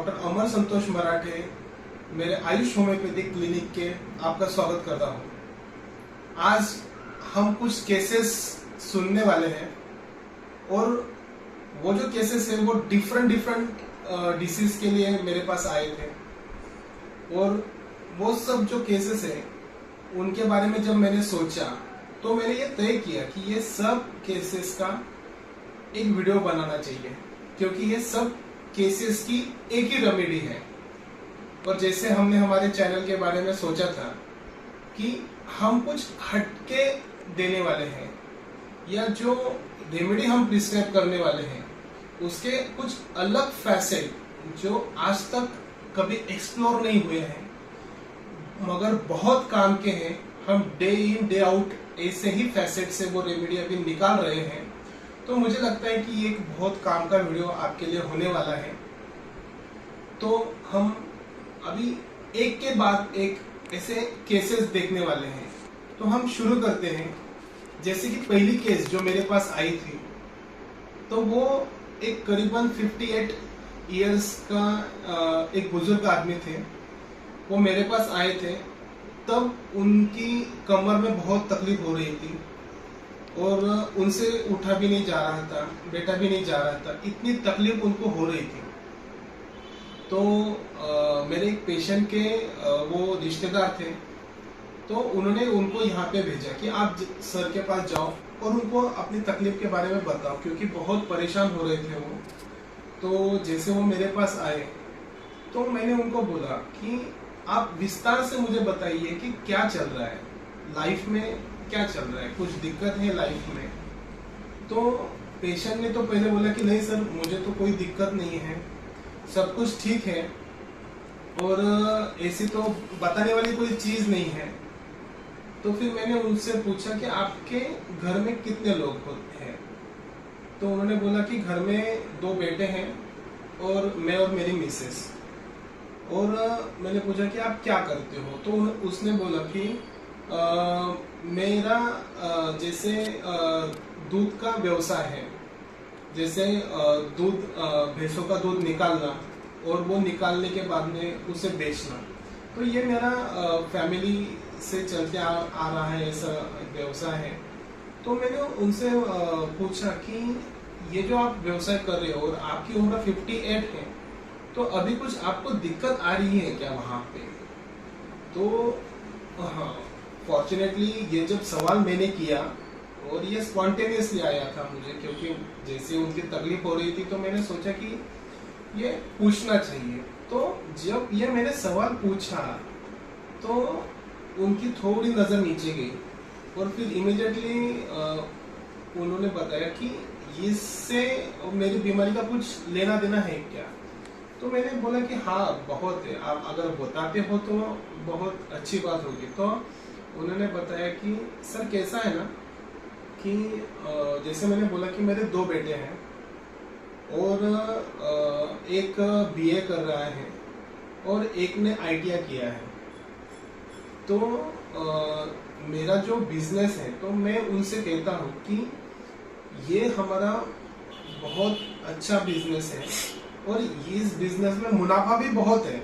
Doctor अमर संतोष मराठे मेरे Ayush homeopathic clinic के आपका स्वागत करता हूं। आज हम कुछ केसेस सुनने वाले हैं और वो जो केसेस है वो डिफरेंट डिसीज के लिए मेरे पास आए थे और वो सब जो केसेस है उनके बारे में जब मैंने सोचा तो मैंने ये तय किया कि ये सब केसेस का एक वीडियो बनाना चाहिए, क्योंकि ये सब केसेस की एक ही रेमेडी है। और जैसे हमने हमारे चैनल के बारे में सोचा था कि हम कुछ हटके देने वाले हैं या जो रेमेडी हम प्रिस्क्राइब करने वाले हैं उसके कुछ अलग फैसेट जो आज तक कभी एक्सप्लोर नहीं हुए हैं मगर बहुत काम के हैं, हम डे इन डे आउट ऐसे ही फैसेट से वो रेमेडी अभी निकाल रहे हैं। तो मुझे लगता है कि ये एक बहुत काम का वीडियो आपके लिए होने वाला है। तो हम अभी एक के बाद एक ऐसे केसेस देखने वाले हैं। तो हम शुरू करते हैं। जैसे कि पहली केस जो मेरे पास आई थी तो वो एक करीबन 58 इयर्स का एक बुजुर्ग आदमी थे। वो मेरे पास आए थे, तब उनकी कमर में बहुत तकलीफ हो रही थी और उनसे उठा भी नहीं जा रहा था, बैठा भी नहीं जा रहा था, इतनी तकलीफ उनको हो रही थी। तो मेरे एक पेशेंट के वो रिश्तेदार थे, तो उन्होंने उनको यहाँ पे भेजा कि आप सर के पास जाओ और उनको अपनी तकलीफ के बारे में बताओ, क्योंकि बहुत परेशान हो रहे थे वो। तो जैसे वो मेरे पास आए तो मैंने उनको बोला कि आप विस्तार से मुझे बताइए कि क्या चल रहा है लाइफ में, क्या चल रहा है, कुछ दिक्कत है लाइफ में। तो पेशेंट ने तो पहले बोला कि नहीं सर, मुझे तो कोई दिक्कत नहीं है, सब कुछ ठीक है और ऐसी तो बताने वाली कोई चीज नहीं है। तो फिर मैंने उनसे पूछा कि आपके घर में कितने लोग होते हैं। तो उन्होंने बोला कि घर में 2 बेटे हैं और मैं और मेरी मिसेस। और मैंने पूछा कि आप क्या करते हो। तो उसने बोला कि मेरा जैसे दूध का व्यवसाय है, जैसे दूध भैंसों का दूध निकालना और वो निकालने के बाद में उसे बेचना, तो ये मेरा फैमिली से चलते आ रहा है, ऐसा व्यवसाय है। तो मैंने उनसे पूछा कि ये जो आप व्यवसाय कर रहे हो और आपकी उम्र 58 है, तो अभी कुछ आपको दिक्कत आ रही है क्या वहां पे। तो हाँ, फॉर्चुनेटली ये जब सवाल मैंने किया और ये स्पॉन्टेनियसली आया था मुझे, क्योंकि जैसे उनकी तकलीफ हो रही थी तो मैंने सोचा कि ये पूछना चाहिए। तो जब ये मैंने सवाल पूछा तो उनकी थोड़ी नजर नीचे गई और फिर इमीडिएटली उन्होंने बताया कि इससे मेरी बीमारी का कुछ लेना देना है क्या। तो मैंने बोला कि हाँ बहुत है, आप अगर बताते हो तो बहुत अच्छी बात होगी। तो उन्होंने बताया कि सर कैसा है ना कि जैसे मैंने बोला कि मेरे 2 बेटे हैं और एक बीए कर रहा है और एक ने आईटीआई किया है। तो मेरा जो बिजनेस है तो मैं उनसे कहता हूँ कि ये हमारा बहुत अच्छा बिजनेस है और इस बिजनेस में मुनाफा भी बहुत है,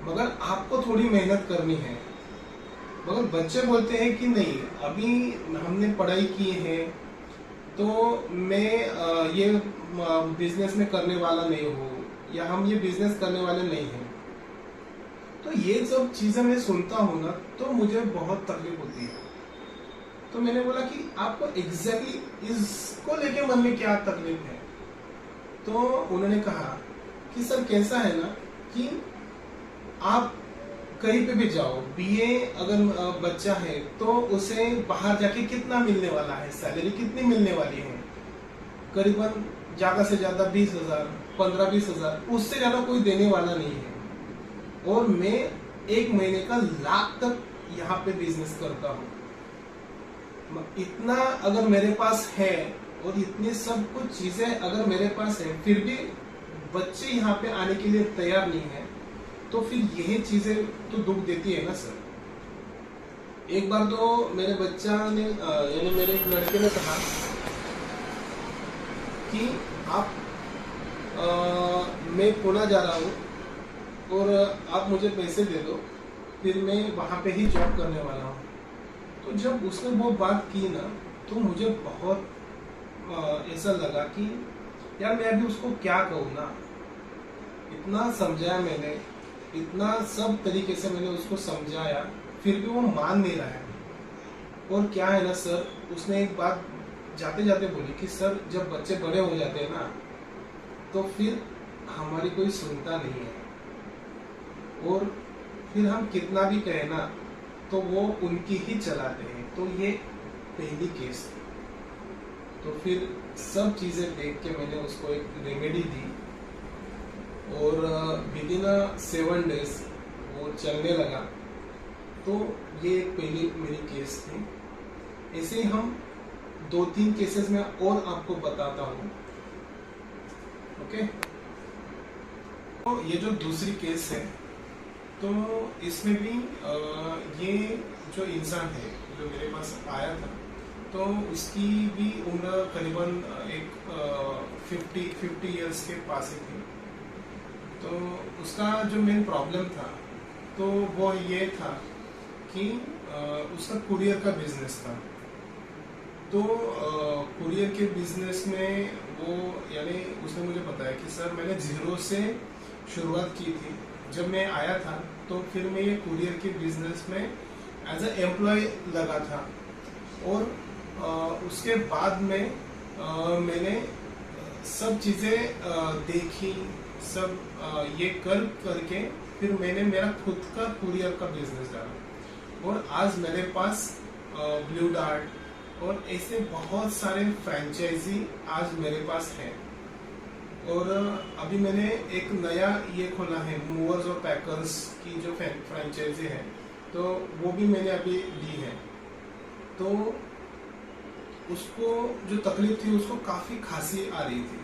मगर आपको थोड़ी मेहनत करनी है। मगर बच्चे बोलते हैं कि नहीं, अभी हमने पढ़ाई की है तो मैं ये बिजनेस में करने वाला नहीं हूँ या हम ये बिजनेस करने वाले नहीं हैं। तो ये सब चीजें मैं सुनता हूँ ना तो मुझे बहुत तकलीफ होती है। तो मैंने बोला कि आपको एग्जैक्टली इसको लेके मन में क्या तकलीफ है। तो उन्होंने कहा कि सर कैसा है ना कि आप कहीं पे भी जाओ, बीए अगर बच्चा है तो उसे बाहर जाके कितना मिलने वाला है, सैलरी कितनी मिलने वाली है, करीबन ज्यादा से ज्यादा 20,000, 15-20 हजार, उससे ज्यादा कोई देने वाला नहीं है। और मैं 1 महीने का लाख तक यहाँ पे बिजनेस करता हूँ। इतना अगर मेरे पास है और इतनी सब कुछ चीजें अगर मेरे पास है, फिर भी बच्चे यहाँ पे आने के लिए तैयार नहीं है, तो फिर यही चीजें तो दुख देती है ना सर। एक बार तो मेरे बच्चा ने यानी मेरे एक लड़के ने कहा कि आप मैं पुणे जा रहा हूँ और आप मुझे पैसे दे दो, फिर मैं वहाँ पे ही जॉब करने वाला हूँ। तो जब उसने वो बात की ना, तो मुझे बहुत ऐसा लगा कि यार मैं अभी उसको क्या कहूँ ना। इतना समझाया मैंने, इतना सब तरीके से मैंने उसको समझाया, फिर भी वो मान नहीं रहा है। और क्या है ना सर, उसने एक बात जाते जाते बोली कि सर जब बच्चे बड़े हो जाते हैं ना, तो फिर हमारी कोई सुनता नहीं है, और फिर हम कितना भी कहें ना तो वो उनकी ही चलाते हैं। तो ये पहली केस थी। तो फिर सब चीज़ें देख के मैंने उसको एक रेमेडी दी, और विदिन 7 days वो चलने लगा। तो ये एक पहली मेरी केस थी। ऐसे ही हम 2-3 केसेस में और आपको बताता हूँ। ओके, तो ये जो दूसरी केस है, तो इसमें भी ये जो इंसान है जो मेरे पास आया था, तो उसकी भी उम्र करीबन एक 50 इयर्स के पास ही थी। तो उसका जो मेन प्रॉब्लम था, तो वो ये था कि उसका कुरियर का बिजनेस था। तो कुरियर के बिजनेस में वो, यानी उसने मुझे बताया कि सर मैंने 0 से शुरुआत की थी। जब मैं आया था तो फिर मैं ये कुरियर के बिजनेस में एज ए एम्प्लॉय लगा था, और उसके बाद में मैंने सब चीज़ें देखी, सब ये करके फिर मैंने मेरा खुद का कुरियर का बिजनेस डाला। और आज मेरे पास ब्लू डार्ट और ऐसे बहुत सारे फ्रेंचाइजी आज मेरे पास है। और अभी मैंने एक नया ये खोला है, मूवर्स और पैकर्स की जो फ्रेंचाइजी है, तो वो भी मैंने अभी दी है। तो उसको जो तकलीफ थी, उसको काफ़ी खांसी आ रही थी,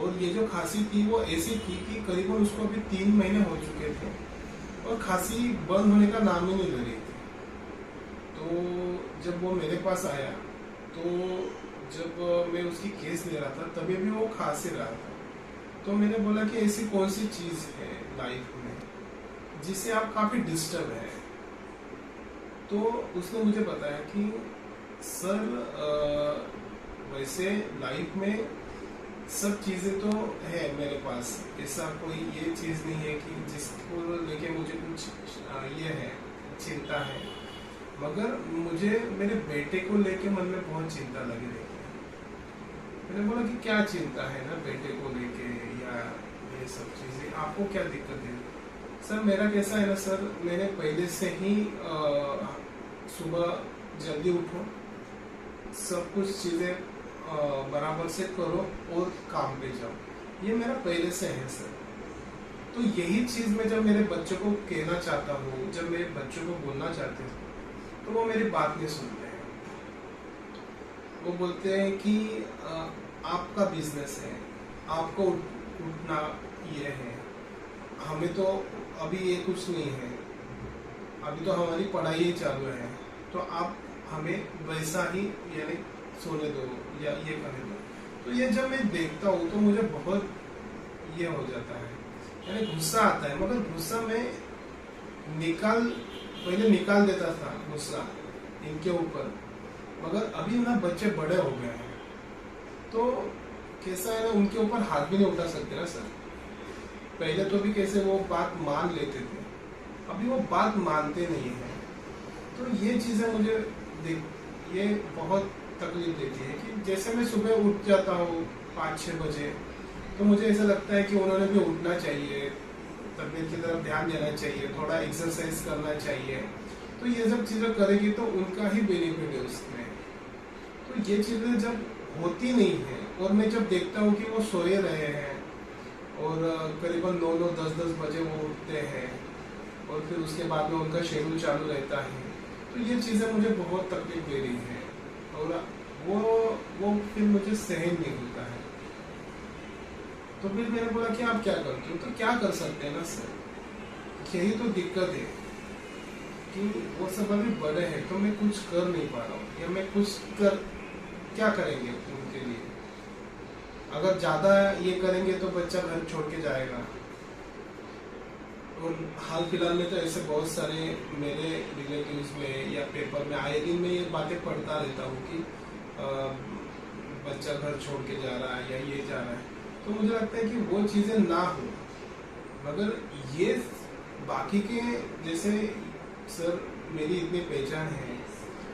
और ये जो खांसी थी वो ऐसी थी कि करीबन उसको अभी 3 महीने हो चुके थे, और खांसी बंद होने का नाम ही नहीं ले रही थी। तो जब वो मेरे पास आया, तो जब मैं उसकी केस ले रहा था, तभी भी वो खांसी रहा था। तो मैंने बोला कि ऐसी कौन सी चीज़ है लाइफ में जिससे आप काफ़ी डिस्टर्ब है। तो उसने मुझे बताया कि सर वैसे लाइफ में सब चीज़ें तो है मेरे पास, ऐसा कोई ये चीज़ नहीं है कि जिसको लेके मुझे कुछ ये है, चिंता है, मगर मुझे मेरे बेटे को लेके मन में बहुत चिंता लगी रही है। मैंने बोला कि क्या चिंता है ना बेटे को लेके, या ये सब चीज़ें आपको क्या दिक्कत है? सर मेरा कैसा है ना सर, मैंने पहले से ही सुबह जल्दी उठो, सब कुछ चीज़ें बराबर से करो और काम पे जाओ, ये मेरा पहले से है सर। तो यही चीज़ मैं जब मेरे बच्चों को कहना चाहता हूँ, जब मेरे बच्चों को बोलना चाहते हैं, तो वो मेरी बात नहीं सुनते हैं। वो बोलते हैं कि आपका बिजनेस है, आपको उठना ये है, हमें तो अभी ये कुछ नहीं है, अभी तो हमारी पढ़ाई ही चालू है, तो आप हमें वैसा ही यानी सोने दो या ये करने दो। तो ये जब मैं देखता हूँ तो मुझे बहुत ये हो जाता है, यानी गुस्सा आता है। मगर गुस्सा में पहले निकाल देता था गुस्सा इनके ऊपर, मगर अभी ना बच्चे बड़े हो गए हैं, तो कैसा है ना, उनके ऊपर हाथ भी नहीं उठा सकते ना सर। पहले तो भी कैसे वो बात मान लेते थे, अभी वो बात मानते नहीं है। तो ये चीज़ें मुझे ये बहुत तकलीफ देती है कि जैसे मैं सुबह उठ जाता हूँ 5-6 बजे, तो मुझे ऐसा लगता है कि उन्होंने भी उठना चाहिए, तबीयत की तरफ ध्यान देना चाहिए, थोड़ा एक्सरसाइज करना चाहिए। तो ये सब चीज़ें करेगी तो उनका ही बेनिफिट है उसमें। तो ये चीज़ें जब होती नहीं है, और मैं जब देखता हूँ कि वो सोए रहे हैं और करीबन 9-9, 10-10 बजे वो उठते हैं, और फिर उसके बाद में उनका शेड्यूल चालू रहता है, तो ये चीज़ें मुझे बहुत तकलीफ दे रही हैं, और वो फिर मुझे सहन नहीं होता है। तो फिर मैंने बोला कि आप क्या करते हो? तो क्या कर सकते हैं ना सर, यही तो दिक्कत है कि वो सब अभी बड़े हैं, तो मैं कुछ कर नहीं पा रहा हूँ, या मैं क्या करेंगे उनके लिए। अगर ज़्यादा ये करेंगे तो बच्चा घर छोड़ के जाएगा। और हाल फिलहाल में तो ऐसे बहुत सारे मेरे रिलेटिव्स में या पेपर में आए दिन में ये बातें पढ़ता रहता हूँ कि बच्चा घर छोड़ के जा रहा है या ये जा रहा है। तो मुझे लगता है कि वो चीज़ें ना हो, मगर ये बाकी के जैसे सर मेरी इतनी पहचान है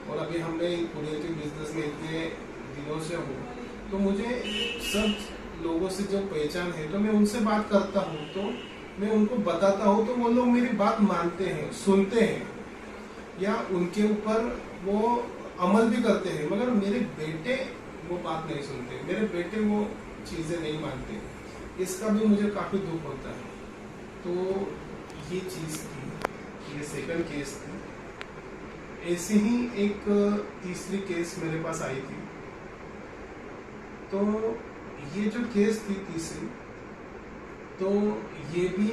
और अभी हमने कुरियर के बिजनेस में इतने दिनों से हूँ, तो मुझे सब लोगों से जो पहचान है तो मैं उनसे बात करता हूँ, तो मैं उनको बताता हूँ तो वो लोग मेरी बात मानते हैं, सुनते हैं या उनके ऊपर वो अमल भी करते हैं। मगर मेरे बेटे वो बात नहीं सुनते, मेरे बेटे वो चीज़ें नहीं मानते, इसका भी मुझे काफ़ी दुख होता है। तो ये चीज़ थी, ये सेकंड केस थी। ऐसे ही एक तीसरी केस मेरे पास आई थी। तो ये जो केस थी तीसरी, तो ये भी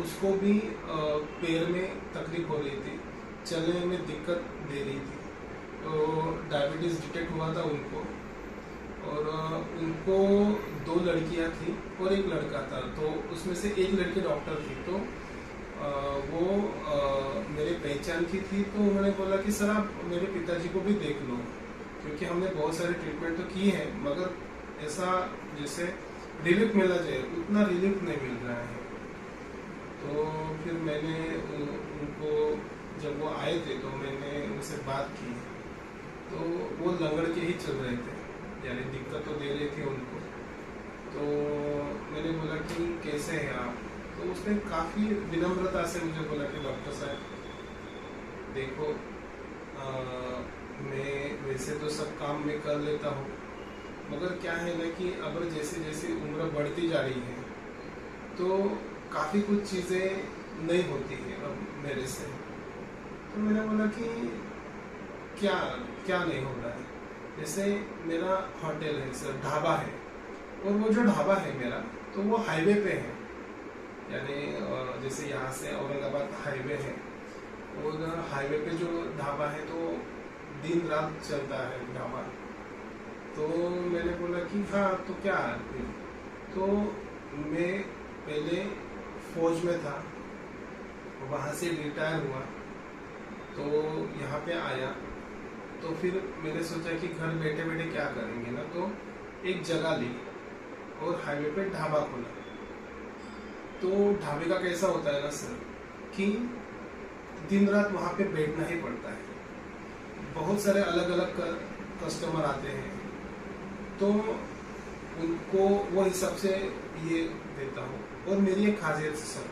उसको भी पैर में तकलीफ हो रही थी, चलने में दिक्कत दे रही थी। तो डायबिटीज़ डिटेक्ट हुआ था उनको, और उनको 2 लड़कियां थी और 1 लड़का था। तो उसमें से 1 लड़की डॉक्टर थी, तो वो मेरे पहचान की थी। तो उन्होंने बोला कि सर आप मेरे पिताजी को भी देख लो, क्योंकि हमने बहुत सारे ट्रीटमेंट तो किए हैं, मगर ऐसा जैसे रिलीफ मिलना चाहिए उतना रिलीफ नहीं मिल रहा है। तो फिर मैंने उनको, जब वो आए थे तो मैंने उनसे बात की, तो वो लंगड़ के ही चल रहे थे, यानी दिक्कत तो दे रही थी उनको। तो मैंने बोला कि कैसे हैं आप? तो उसने काफ़ी विनम्रता से मुझे बोला कि डॉक्टर साहब देखो, मैं वैसे तो सब काम मैं कर लेता हूँ, मगर क्या है ना कि अब जैसे जैसे उम्र बढ़ती जा रही है तो काफ़ी कुछ चीज़ें नहीं होती हैं अब मेरे से। तो मैंने बोला कि क्या क्या नहीं हो रहा है? जैसे मेरा होटल है सर, ढाबा है, और वो जो ढाबा है मेरा तो वो हाईवे पे है, यानी जैसे यहाँ से औरंगाबाद हाईवे है, और हाईवे पे जो ढाबा है तो दिन रात चलता है ढाबा। तो मैंने बोला कि हाँ तो क्या है? तो मैं पहले फौज में था, वहाँ से रिटायर हुआ, तो यहाँ पे आया। तो फिर मैंने सोचा कि घर बैठे बैठे क्या करेंगे ना, तो एक जगह ली और हाईवे पे ढाबा खोला। तो ढाबे का कैसा होता है ना सर कि दिन रात वहाँ पे बैठना ही पड़ता है, बहुत सारे अलग अलग कस्टमर आते हैं, तो उनको वो हिसाब से ये देता हूँ। और मेरी एक खासियत है सर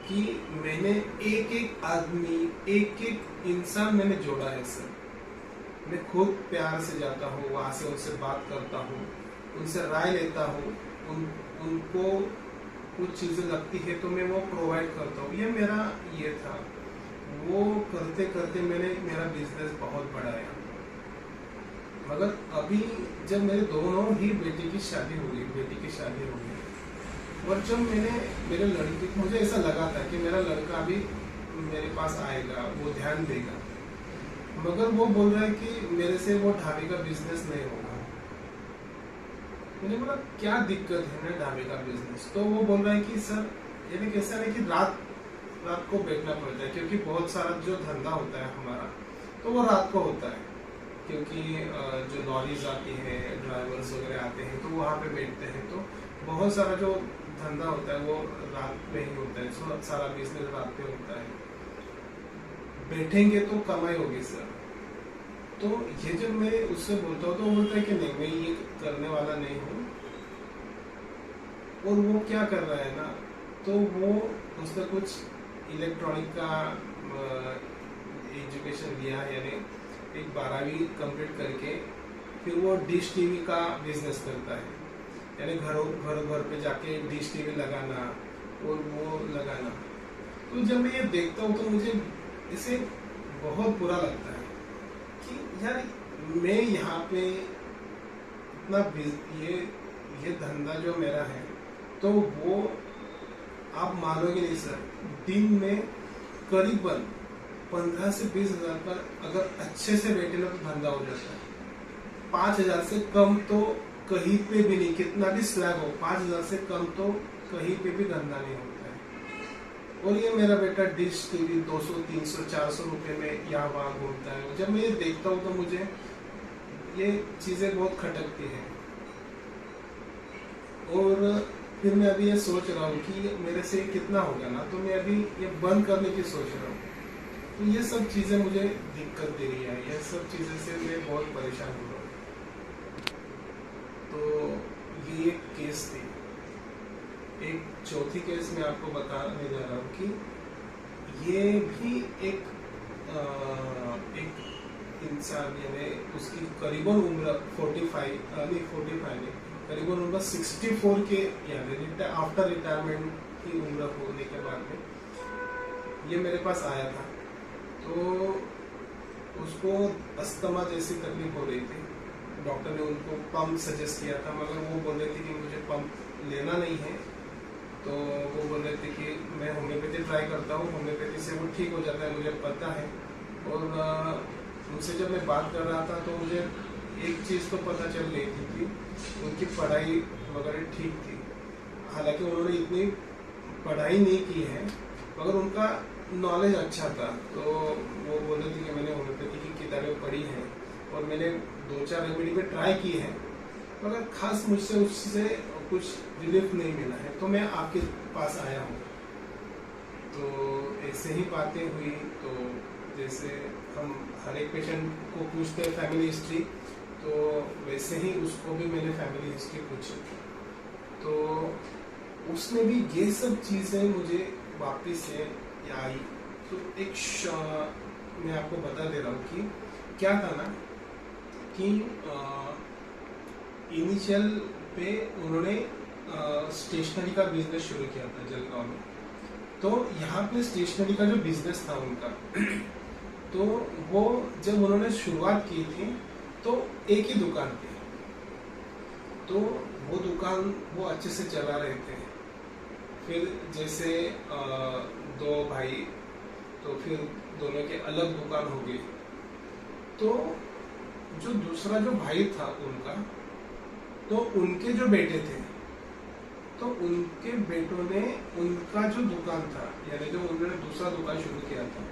कि मैंने एक एक आदमी, एक एक इंसान मैंने जोड़ा है सर। मैं खुद प्यार से जाता हूँ वहाँ से, उनसे बात करता हूँ, उनसे राय लेता हूँ, उनको कुछ चीज़ें लगती है तो मैं वो प्रोवाइड करता हूँ। ये मेरा ये था, वो करते करते मेरा बिजनेस बहुत बढ़ाया। मगर अभी जब मेरे दोनों ही बेटी की शादी हो गई, और जब मेरे लड़के, मुझे ऐसा लगा था कि मेरा लड़का भी मेरे पास आएगा, वो ध्यान देगा, मगर वो बोल रहा है कि मेरे से वो ढाबे का बिजनेस नहीं होगा। मैंने बोला क्या दिक्कत है ना ढाबे का बिजनेस? तो वो बोल रहा है कि सर ये कैसा है कि रात को बैठना पड़ता है, क्योंकि बहुत सारा जो धंधा होता है हमारा तो वो रात को होता है, क्योंकि जो लॉरीज आती है, ड्राइवर्स वगैरह आते हैं तो वहाँ पे बैठते हैं। तो बहुत सारा जो धंधा होता है वो रात में ही होता है, सारा बिजनेस रात पे होता है। बैठेंगे तो कमाई होगी सर। तो ये जब मैं उससे बोलता हूँ तो वो बोलता है कि नहीं मैं ये करने वाला नहीं हूँ। और वो क्या कर रहा है ना, तो वो उसने कुछ इलेक्ट्रॉनिक का एजुकेशन लिया, यानी एक 12वीं कंप्लीट करके फिर वो डिश टीवी का बिजनेस करता है, यानी घर पे जाके डिश टीवी लगाना और वो लगाना। तो जब मैं ये देखता हूँ तो मुझे इसे बहुत बुरा लगता है कि यार मैं यहाँ पे इतना ये धंधा जो मेरा है, तो वो आप मानोगे नहीं सर, दिन में करीबन 15 से 20 हज़ार पर अगर अच्छे से बैठे ना तो धंधा हो जाता है। 5 हज़ार से कम तो कहीं पे भी नहीं, कितना भी स्लैब हो, 5,000 से कम तो कहीं पे भी धंधा नहीं होता है। और ये मेरा बेटा डिश टीवी 200, 300, 400 रुपए में यहाँ वहाँ घूमता है। जब मैं ये देखता हूँ तो मुझे ये चीजें बहुत खटकती हैं। और फिर मैं अभी ये सोच रहा हूँ कि मेरे से कितना हो गया ना, तो मैं अभी ये बंद करने की सोच रहा हूँ। तो ये सब चीजें मुझे दिक्कत दे रही है, ये सब चीजें से मैं बहुत परेशान हो रहा हूँ। तो ये एक केस थी। एक चौथी केस मैं आपको बताने जा रहा हूँ कि ये भी एक इंसान, यानी उसकी करीबन उम्र 45 करीबन उम्र 64 के, यानी आफ्टर रिटायरमेंट की उम्र होने के बाद में ये मेरे पास आया था। तो उसको अस्थमा जैसी तकलीफ हो रही थी। डॉक्टर ने उनको पंप सजेस्ट किया था, मगर वो बोल रहे थे कि मुझे पंप लेना नहीं है। तो वो बोल रहे थे कि मैं होम्योपैथी ट्राई करता हूँ, होम्योपैथी से वो ठीक हो जाता है, मुझे पता है। और उनसे जब मैं बात कर रहा था तो मुझे एक चीज़ तो पता चल गई थी कि उनकी पढ़ाई वगैरह ठीक थी। हालांकि उन्होंने इतनी पढ़ाई नहीं की है, मगर उनका नॉलेज अच्छा था। तो वो बोल रहे थे कि मैंने होम्योपैथी की किताबें पढ़ी हैं और मैंने 2-4 रेमेडी पे ट्राई की है, मगर खास मुझसे उससे कुछ रिलीफ नहीं मिला है। तो मैं आपके पास आया हूँ। तो ऐसे ही बातें हुई। तो जैसे हम हर एक पेशेंट को पूछते हैं फैमिली हिस्ट्री, तो वैसे ही उसको भी मैंने फैमिली हिस्ट्री पूछी। तो उसने भी ये सब चीज़ें मुझे वापिस से आई। तो एक मैं आपको बता दे रहा हूँ कि क्या था ना कि इनिशियल पे उन्होंने स्टेशनरी का बिजनेस शुरू किया था जलगांव में। तो यहाँ पे स्टेशनरी का जो बिजनेस था उनका तो वो जब उन्होंने शुरुआत की थी तो एक ही दुकान थी। तो वो दुकान वो अच्छे से चला रहे थे। फिर जैसे 2 भाई, तो फिर दोनों के अलग दुकान हो गई। तो जो दूसरा जो भाई था उनका, तो उनके जो बेटे थे, तो उनके बेटों ने उनका जो दुकान था, यानी जो उन्होंने दूसरा दुकान शुरू किया था,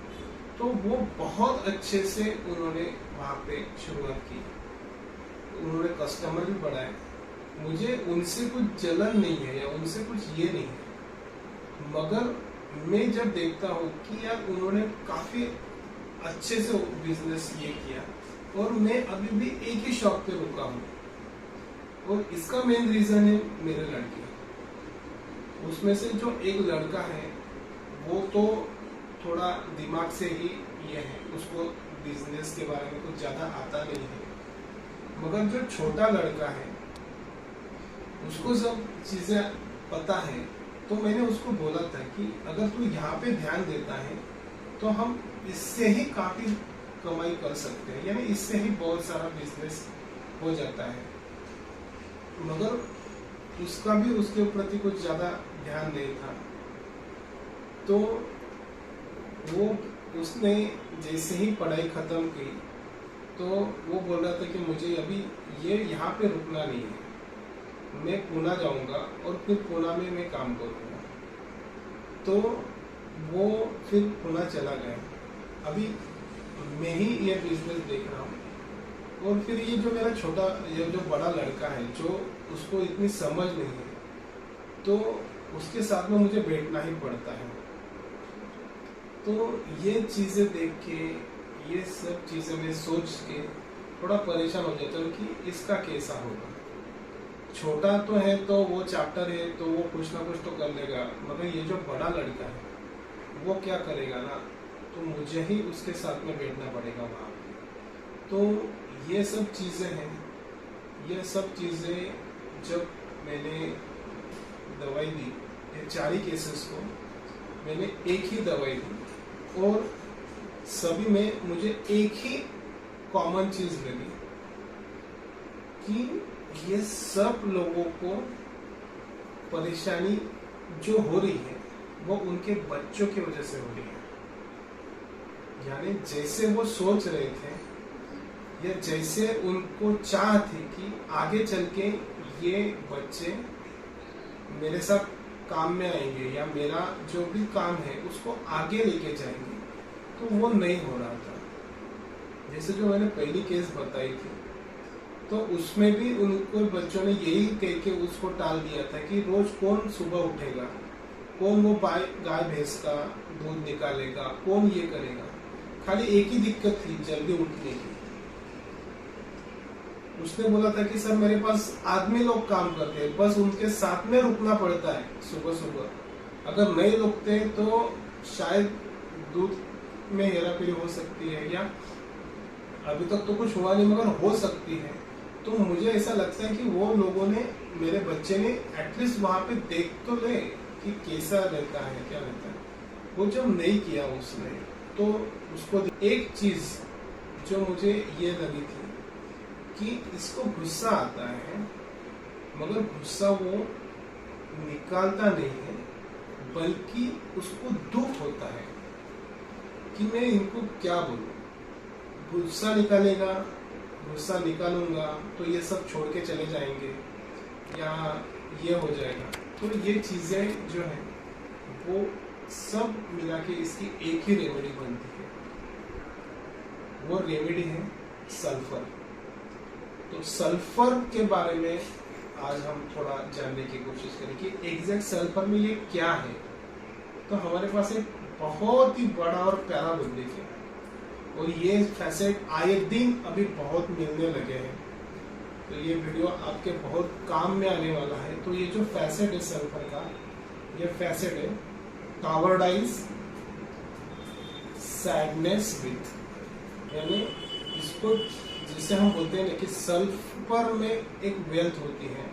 तो वो बहुत अच्छे से उन्होंने वहाँ पे शुरुआत की। उन्होंने कस्टमर भी बढ़ाए। मुझे उनसे कुछ जलन नहीं है या उनसे कुछ ये नहीं है, मगर मैं जब देखता हूँ कि यार उन्होंने काफी अच्छे से बिजनेस ये किया और मैं अभी भी एक ही शॉप पे रुका हूँ। और इसका मेन रीजन है मेरे लड़के। उसमें से जो एक लड़का है वो तो थोड़ा दिमाग से ही ये है, उसको बिजनेस के बारे में कुछ ज्यादा आता नहीं है। मगर जो छोटा लड़का है उसको सब चीजें पता है। तो मैंने उसको बोला था कि अगर तू यहाँ पे ध्यान देता है तो हम इससे ही काफी कमाई कर सकते हैं, यानी इससे ही बहुत सारा बिजनेस हो जाता है। मगर उसका भी उसके प्रति कुछ ज्यादा ध्यान नहीं था। तो वो उसने जैसे ही पढ़ाई खत्म की तो वो बोल रहा था कि मुझे अभी ये यहाँ पे रुकना नहीं है, मैं पुणे जाऊंगा और फिर पुणे में मैं काम करूंगा। तो वो फिर पुणे चला गया। अभी मैं ही ये बिजनेस देख रहा हूँ। और फिर ये जो मेरा छोटा, ये जो बड़ा लड़का है, जो उसको इतनी समझ नहीं है, तो उसके साथ में मुझे बैठना ही पड़ता है। तो ये चीजें देख के, ये सब चीजें मैं सोच के थोड़ा परेशान हो जाता हूँ कि इसका कैसा होगा। छोटा तो है, तो वो चैप्टर है, तो वो कुछ ना कुछ तो कर लेगा, मगर ये जो बड़ा लड़का है वो क्या करेगा ना, तो मुझे ही उसके साथ में बैठना पड़ेगा वहाँ पे। तो ये सब चीजें हैं। ये सब चीजें जब मैंने दवाई दी, ये 4 ही केसेस को मैंने एक ही दवाई दी और सभी में मुझे एक ही कॉमन चीज लगी कि ये सब लोगों को परेशानी जो हो रही है वो उनके बच्चों की वजह से हो रही है। यानी जैसे वो सोच रहे थे या जैसे उनको चाह थी कि आगे चल के ये बच्चे मेरे साथ काम में आएंगे या मेरा जो भी काम है उसको आगे लेके जाएंगे, तो वो नहीं हो रहा था। जैसे जो मैंने पहली केस बताई थी, तो उसमें भी उनको बच्चों ने यही कह के उसको टाल दिया था कि रोज कौन सुबह उठेगा, कौन वो गाय भैंस का दूध निकालेगा, कौन ये करेगा। खाली एक ही दिक्कत थी, जल्दी उठने की। उसने बोला था कि सर मेरे पास आदमी लोग काम करते हैं, बस उनके साथ में रुकना पड़ता है सुबह सुबह। अगर नहीं रुकते तो शायद दूध में हेराफेरी हो सकती है, या अभी तक तो कुछ हुआ नहीं मगर हो सकती है। तो मुझे ऐसा लगता है कि वो लोगों ने, मेरे बच्चे ने एटलीस्ट वहां पे देख तो ले कि कैसा रहता है, क्या रहता है। वो जब नहीं किया उसने, तो उसको एक चीज जो मुझे ये लगी थी कि इसको गुस्सा आता है, मगर गुस्सा वो निकालता नहीं है, बल्कि उसको दुख होता है कि मैं इनको क्या बोलूं। गुस्सा निकालेगा, गुस्सा निकालूंगा तो ये सब छोड़ के चले जाएंगे या ये हो जाएगा। तो ये चीजें जो है वो सब मिला के इसकी एक ही रेमेडी बनती है। वो रेमेडी है सल्फर। तो सल्फर के बारे में आज हम थोड़ा जानने की कोशिश करें कि एग्जैक्ट सल्फर में ये क्या है। तो हमारे पास एक बहुत ही बड़ा और प्यारा बुद्धिक है, और ये फैसेट आए दिन अभी बहुत मिलने लगे हैं। तो ये वीडियो आपके बहुत काम में आने वाला है। तो ये जो फैसेट है सल्फर का, ये फैसेट है कावर्डाइज सैडनेस विथ, यानी इसको जिसे हम बोलते हैं कि सल्फर में एक वेल्थ होती है,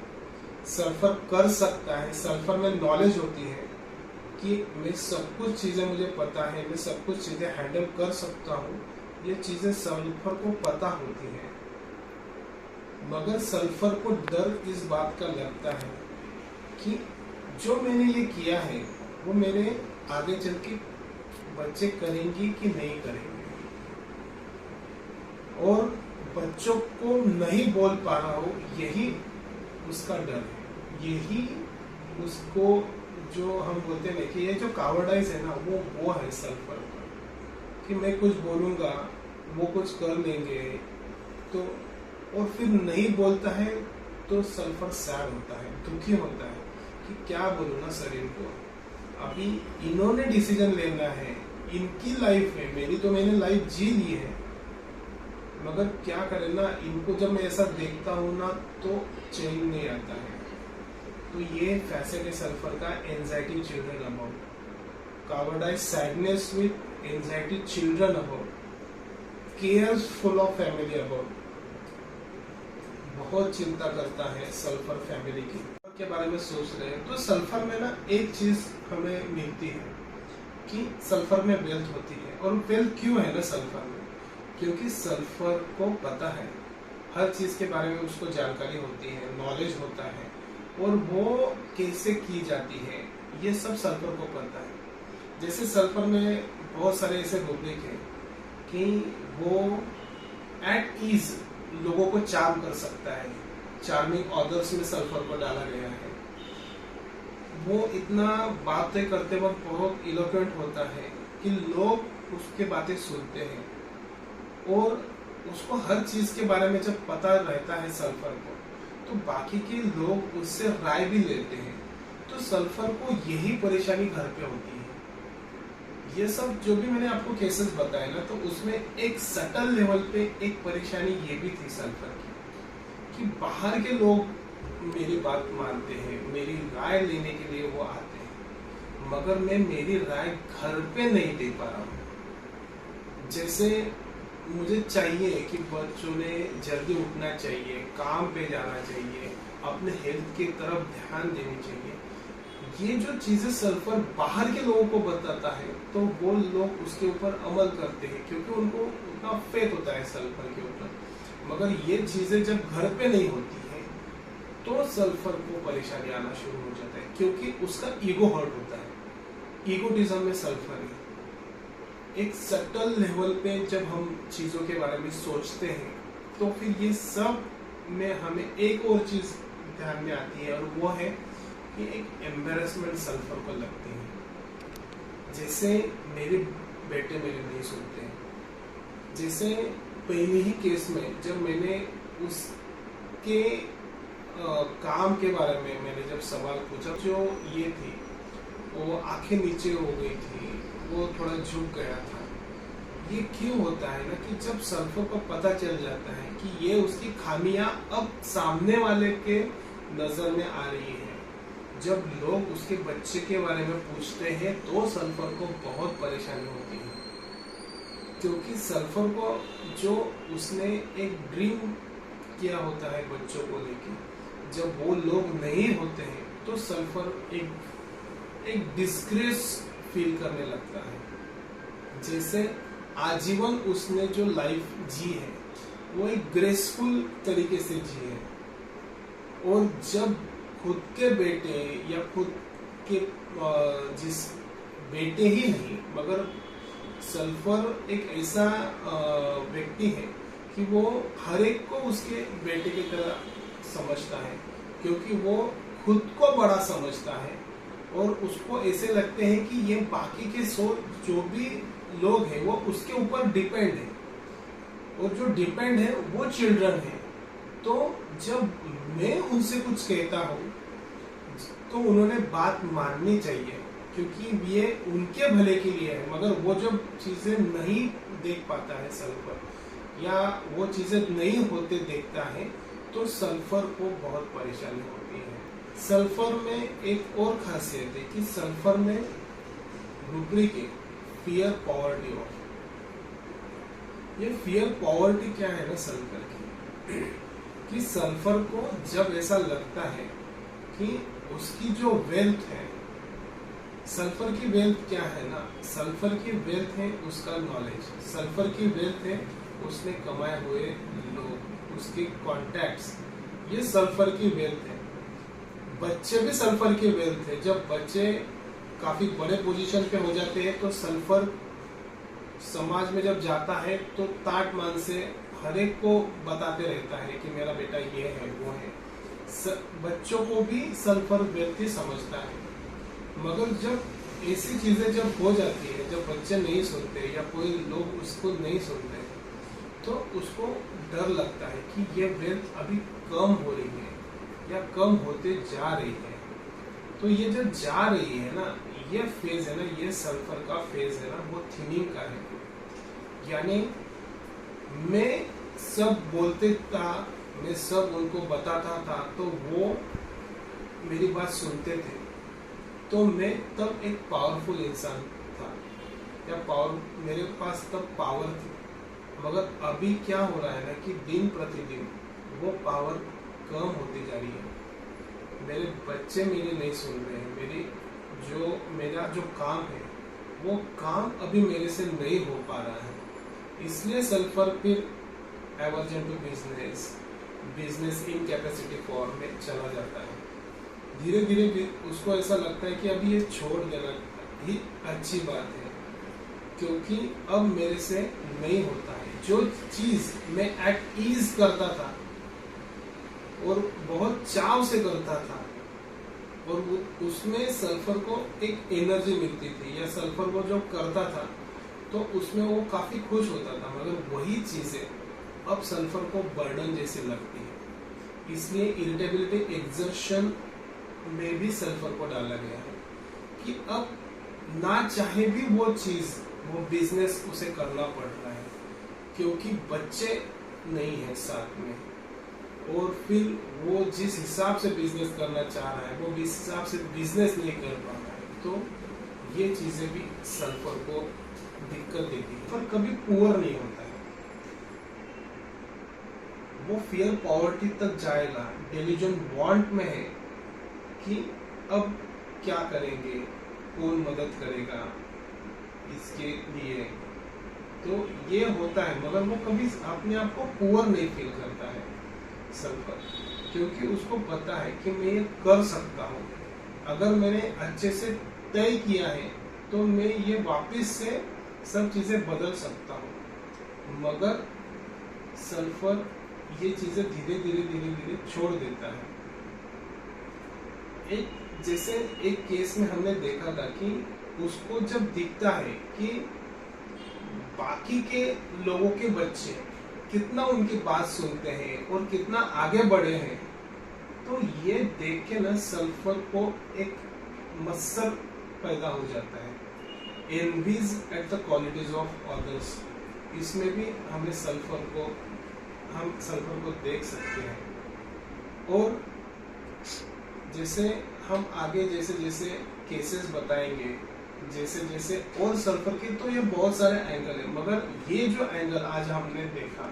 सल्फर कर सकता है, सल्फर में नॉलेज होती है कि मैं सब कुछ चीजें मुझे पता है, मैं सब कुछ चीजें हैंडल कर सकता हूँ। ये चीजें सल्फर को पता होती है, मगर सल्फर को डर इस बात का लगता है कि जो मैंने ये किया है वो मेरे आगे चल के बच्चे करेंगे कि नहीं करेंगे, और बच्चों को नहीं बोल पा रहा हो, यही उसका डर है। यही उसको जो हम बोलते हैं कि ये जो कावर्डाइज है ना, वो है सल्फर का, कि मैं कुछ बोलूंगा वो कुछ कर लेंगे, तो और फिर नहीं बोलता है तो सल्फर सैड होता है, दुखी होता है कि क्या बोलूं ना सर इनको, अभी इन्होंने डिसीजन लेना है, इनकी लाइफ है, मेरी तो मैंने लाइफ जी ली है, मगर क्या करें ना, इनको जब मैं ऐसा देखता हूँ ना तो चैन नहीं आता है। तो ये फैसेट है सल्फर का, anxiety children about, कावर्डाइज sadness with anxiety children about, cares full of family about, बहुत चिंता करता है सल्फर फैमिली की के बारे में सोच रहे हैं। तो सल्फर में ना एक चीज हमें मिलती है कि सल्फर में वेल्थ होती है। और वेल्थ क्यों है ना सल्फर में? क्योंकि सल्फर को पता है, हर चीज के बारे में उसको जानकारी होती है, नॉलेज होता है, और वो कैसे की जाती है ये सब सल्फर को पता है। जैसे सल्फर में बहुत सारे ऐसे रुब्रिक हैं कि वो एट ईज लोगों को चार्म कर सकता है, चार्मिंग ऑदर्स में सल्फर को डाला गया है। वो इतना बातें करते वक्त बहुत इलोक्वेंट होता है कि लोग उसके बातें सुनते हैं, और उसको हर चीज के बारे में जब पता रहता है सल्फर को, तो बाकी के लोग उससे राय भी लेते हैं। तो सल्फर को यही परेशानी घर पे होती है। ये सब जो भी मैंने आपको केसेस बताए ना, तो उसमें एक सटल लेवल पे एक परेशानी ये भी थी सल्फर की, कि बाहर के लोग मेरी बात मानते हैं, मेरी राय लेने के लिए वो आते हैं, मगर मैं मेरी राय घर पे नहीं दे पा रहा हूँ। जैसे मुझे चाहिए कि बच्चों ने जल्दी उठना चाहिए, काम पे जाना चाहिए, अपने हेल्थ की तरफ ध्यान देनी चाहिए, ये जो चीजें सल्फर बाहर के लोगों को बताता है, तो वो लोग उसके ऊपर अमल करते हैं क्योंकि उनको उतना फेथ होता है सल्फर के ऊपर। मगर ये चीजें जब घर पे नहीं होती है तो सल्फर को परेशानी आना शुरू हो जाता है, क्योंकि उसका ईगो हर्ट होता है। ईगोटिज्म में सल्फर है। एक सटल लेवल पे जब हम चीजों के बारे में सोचते हैं, तो फिर ये सब में हमें एक और चीज ध्यान में आती है, और वो है कि एक एम्बेरसमेंट सल्फर को लगती है। जैसे मेरे बेटे मेरे नहीं सुनते हैं, जैसे पहले ही केस में जब मैंने उसके काम के बारे में मैंने जब सवाल पूछा, जो ये थी वो आंखें नीचे हो गई थी, वो थोड़ा झुक गया था। ये क्यों होता है ना कि जब सल्फर को पता चल जाता है कि ये उसकी खामियां अब सामने वाले के नजर में आ रही है, जब लोग उसके बच्चे के बारे में पूछते हैं तो सल्फर को बहुत परेशानी होती है, क्योंकि सल्फर को जो उसने एक ड्रीम किया होता है बच्चों को लेके, जब वो लोग नहीं होते हैं तो सल्फर एक डिस्ग्रेस फील करने लगता है। जैसे आजीवन उसने जो लाइफ जी है वो एक ग्रेसफुल तरीके से जी है, और जब खुद के बेटे या खुद के जिस बेटे ही नहीं मगर सल्फर एक ऐसा व्यक्ति है कि वो हर एक को उसके बेटे की तरह समझता है, क्योंकि वो खुद को बड़ा समझता है और उसको ऐसे लगते हैं कि ये बाकी के जो भी लोग हैं वो उसके ऊपर डिपेंड है, और जो डिपेंड है वो चिल्ड्रन है। तो जब मैं उनसे कुछ कहता हूँ तो उन्होंने बात माननी चाहिए, क्योंकि ये उनके भले के लिए है। मगर वो जब चीजें नहीं देख पाता है सल्फर, या वो चीजें नहीं होते देखता है, तो सल्फर को बहुत परेशानी होती है। सल्फर में एक और खासियत है कि सल्फर में रूब्रिक है फियर पॉवर्टी ऑफ। ये फियर पॉवर्टी क्या है ना सल्फर की, कि सल्फर को जब ऐसा लगता है कि उसकी जो वेल्थ है, सल्फर की वेल्थ क्या है ना, सल्फर की वेल्थ है उसका नॉलेज, सल्फर की वेल्थ है उसने कमाए हुए लोग, उसके कॉन्टैक्ट्स, ये सल्फर की वेल्थ है। बच्चे भी सल्फर की वेल्थ है। जब बच्चे काफी बड़े पोजीशन पे हो जाते हैं तो सल्फर समाज में जब जाता है तो ताट मान से हर एक को बताते रहता है कि मेरा बेटा ये है वो है। बच्चों को भी सल्फर व्यक्ति समझता है। मगर जब ऐसी चीजें जब हो जाती है, जब बच्चे नहीं सुनते या कोई लोग उसको नहीं सुनते, तो उसको डर लगता है कि ये वेल्थ अभी कम हो रही है या कम होते जा रही है। तो ये जो जा रही है ना, ये फेज है ना, ये सल्फर का फेज है ना, वो थिनिंग का है। यानी मैं सब बोलते था, मैं सब उनको बताता था, तो वो मेरी बात सुनते थे, तो मैं तब एक पावरफुल इंसान था, या मेरे पास तब पावर थी। मगर अभी क्या हो रहा है ना कि दिन प्रतिदिन वो पावर कम होती जा रही है। मेरे बच्चे मेरे नहीं सुन रहे हैं, मेरा जो काम है वो काम अभी मेरे से नहीं हो पा रहा है, इसलिए सल्फर फिर aversion to business in capacity form में चला जाता है। धीरे धीरे उसको ऐसा लगता है कि अभी ये छोड़ देना ही अच्छी बात है, क्योंकि अब मेरे से नहीं होता है। जो चीज मैं एट ईज करता था और बहुत चाव से करता था, और उसमें सल्फर को एक एनर्जी मिलती थी, या सल्फर को जो करता था तो उसमें वो काफी खुश होता था। मगर वही चीजें अब सल्फर को बर्डन जैसी लगती है, इसलिए इरिटेबिलिटी एक्सर्शन में भी सल्फर को डाला गया है कि अब ना चाहे भी वो चीज, वो बिजनेस उसे करना पड़ रहा है, क्योंकि बच्चे नहीं है साथ में, और फिर वो जिस हिसाब से बिजनेस करना चाह रहा है वो जिस हिसाब से बिजनेस नहीं कर पा रहा है। तो ये चीजें भी सल्फर को दिक्कत देती है, पर कभी पुअर नहीं होता है। वो फियर पॉवर्टी तक जाएगा, डिलीजन वांट में है कि अब क्या करेंगे, कौन मदद करेगा इसके लिए, तो ये होता है। मगर वो कभी अपने आप को पुअर नहीं फील करता है सल्फर, क्योंकि उसको पता है कि मैं ये कर सकता हूँ। अगर मैंने अच्छे से तय किया है तो मैं ये वापस से सब चीजें बदल सकता हूँ। मगर सल्फर ये चीजें धीरे धीरे छोड़ देता है, जैसे एक केस में हमने देखा था कि उसको जब दिखता है कि बाकी के लोगों के बच्चे कितना उनकी बात सुनते हैं और कितना आगे बढ़े हैं, तो ये देख के ना सल्फर को एक मत्सर पैदा हो जाता है। Envies at the qualities of others, इसमें भी हम सल्फर को देख सकते हैं। और जैसे हम आगे जैसे जैसे केसेस बताएंगे, जैसे जैसे और सल्फर के, तो ये बहुत सारे एंगल है, मगर ये जो एंगल आज हमने देखा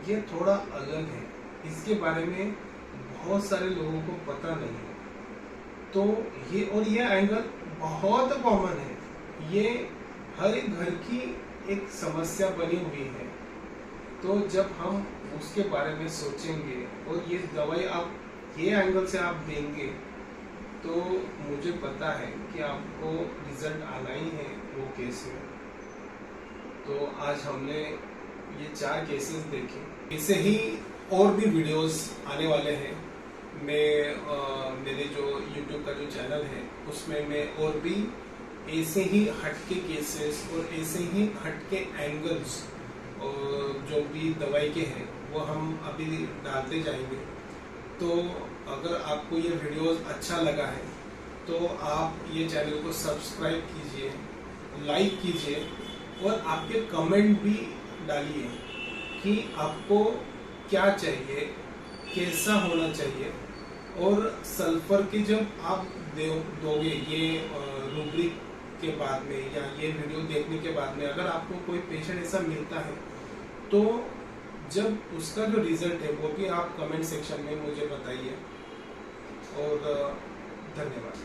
ये थोड़ा अलग है। इसके बारे में बहुत सारे लोगों को पता नहीं है। तो ये एंगल बहुत कॉमन है, ये हर एक घर की एक समस्या बनी हुई है। तो जब हम उसके बारे में सोचेंगे और ये दवाई आप ये एंगल से आप देंगे, तो मुझे पता है कि आपको रिजल्ट आना ही है वो केस में। तो आज हमने ये 4 केसेस देखे। ऐसे ही और भी वीडियोस आने वाले हैं। मेरे जो YouTube का जो चैनल है उसमें मैं और भी ऐसे ही हटके केसेस और ऐसे ही हटके एंगल्स जो भी दवाई के हैं वो हम अभी डालते जाएंगे। तो अगर आपको ये वीडियोस अच्छा लगा है तो आप ये चैनल को सब्सक्राइब कीजिए, लाइक कीजिए और आपके कमेंट भी डालिए कि आपको क्या चाहिए, कैसा होना चाहिए। और सल्फर के जब आप दोगे ये रूब्रिक के बाद में या ये वीडियो देखने के बाद में, अगर आपको कोई पेशेंट ऐसा मिलता है तो जब उसका जो रिजल्ट है वो भी आप कमेंट सेक्शन में मुझे बताइए। और धन्यवाद।